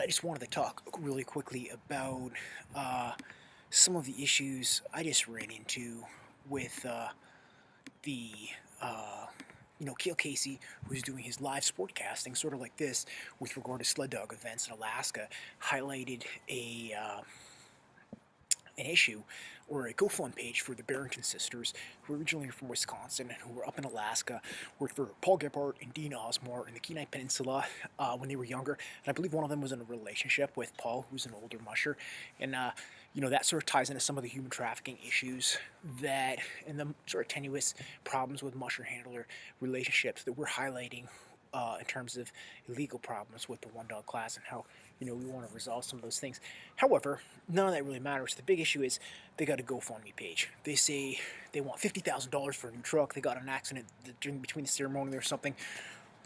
I just wanted to talk really quickly about some of the issues I just ran into with the uh, Kale Casey, who's doing his live sportcasting, sort of like this, with regard to sled dog events in Alaska, highlighted an issue or a GoFundMe page for the Berington sisters, who are originally from Wisconsin and who were up in Alaska, worked for Paul Gebhardt and Dean Osmore in the Kenai Peninsula when they were younger. And I believe one of them was in a relationship with Paul, who's an older musher. And, that sort of ties into some of the human trafficking issues that, and the sort of tenuous problems with musher handler relationships that we're highlighting in terms of illegal problems with the one dog class and how we want to resolve some of those things. However, none of that really matters. The big issue is they got a GoFundMe page. They say they want $50,000 for a new truck. They got an accident during between the ceremony or something.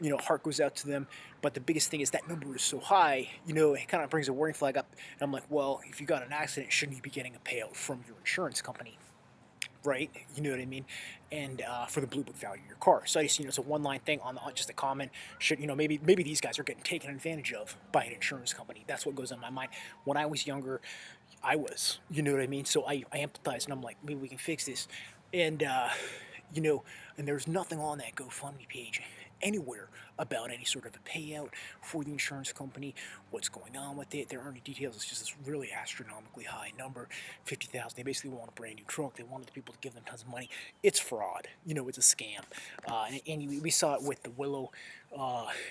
Heart goes out to them. But the biggest thing is that number is so high, it kind of brings a warning flag up. And I'm like, well, if you got an accident, shouldn't you be getting a payout from your insurance company? Right? You know what I mean? And for the blue book value of your car. So I just, it's a one-line thing on just a comment. Should, maybe these guys are getting taken advantage of by an insurance company. That's what goes on my mind. When I was younger, I was, you know what I mean? So I empathize and I'm like, maybe we can fix this. And, and there's nothing on that GoFundMe page anywhere about any sort of a payout for the insurance company, what's going on with it. There aren't any details. It's just this really astronomically high number, 50,000. They basically want a brand new truck. They wanted the people to give them tons of money. It's fraud. It's a scam. And we saw it with the Willow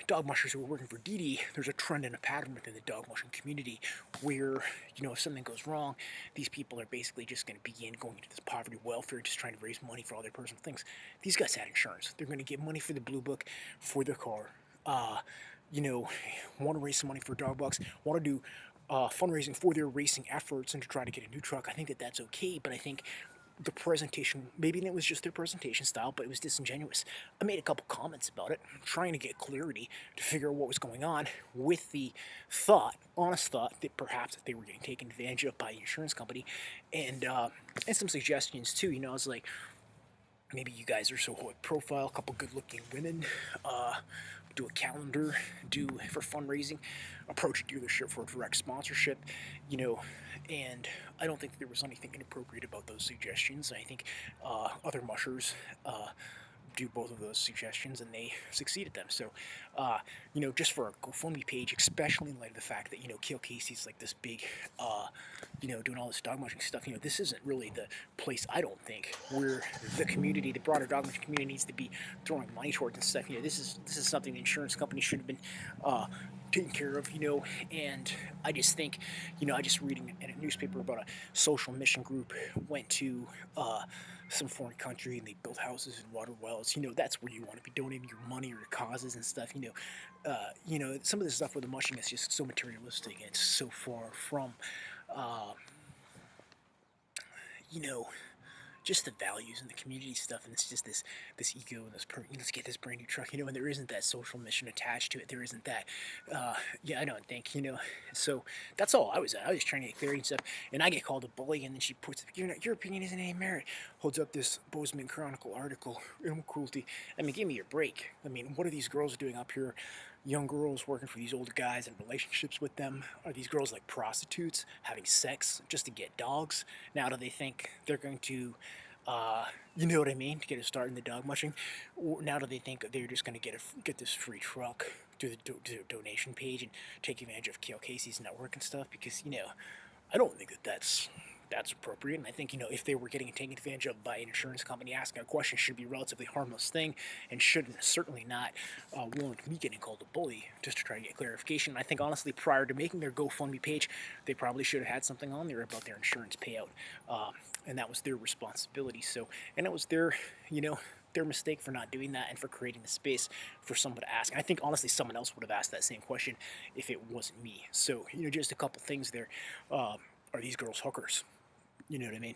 dog mushers who were working for Didi. There's a trend and a pattern within the dog mushing community where, if something goes wrong, these people are basically just going to begin going into this poverty welfare, just trying to raise money for all their personal things. These guys had insurance. They're going to get money for the blue book, for their car. Want to raise some money for dog bucks, want to do fundraising for their racing efforts and to try to get a new truck. I think that that's okay, but I think the presentation, maybe it was just their presentation style, but it was disingenuous. I made a couple comments about it, trying to get clarity to figure out what was going on with the honest thought, that perhaps that they were getting taken advantage of by the insurance company, and some suggestions too. I was like, maybe you guys are so high profile, a couple good-looking women, do a calendar, do for fundraising, approach a dealership for a direct sponsorship, and I don't think there was anything inappropriate about those suggestions. I think other mushers do both of those suggestions and they succeeded them. So, just for a GoFundMe page, especially in light of the fact that, Kale Casey's like this big, doing all this dog mushing stuff, this isn't really the place, I don't think, where the community, the broader dog mushing community needs to be throwing money towards and stuff. This is something the insurance company should have been taken care of, and I just think, I just reading in a newspaper about a social mission group went to some foreign country and they built houses and water wells. That's where you want to be donating your money or your causes and stuff. Some of this stuff with the mushing is just so materialistic and it's so far from, just the values and the community stuff, and it's just this ego and this let's get this brand new truck, and there isn't that social mission attached to it. There isn't that. I don't think, So that's all I was at. I was trying to get clarity and stuff, and I get called a bully, and then she puts, your opinion isn't any merit. Holds up this Bozeman Chronicle article, animal cruelty. I mean, give me a break. I mean, what are these girls doing up here? Young girls working for these older guys and relationships with them. Are these girls like prostitutes having sex just to get dogs? Now do they think they're going to, you know what I mean, to get a start in the dog mushing? Or now do they think they're just going to get this free truck through the donation page and take advantage of Kale Casey's network and stuff? Because, I don't think that's appropriate. And I think, if they were getting taken advantage of by an insurance company, asking a question should be a relatively harmless thing and shouldn't certainly not warrant me getting called a bully just to try to get clarification. I think, honestly, prior to making their GoFundMe page, they probably should have had something on there about their insurance payout. And that was their responsibility. So, and it was their mistake for not doing that and for creating the space for someone to ask. And I think, honestly, someone else would have asked that same question if it wasn't me. So, just a couple things there. Are these girls hookers? You know what I mean?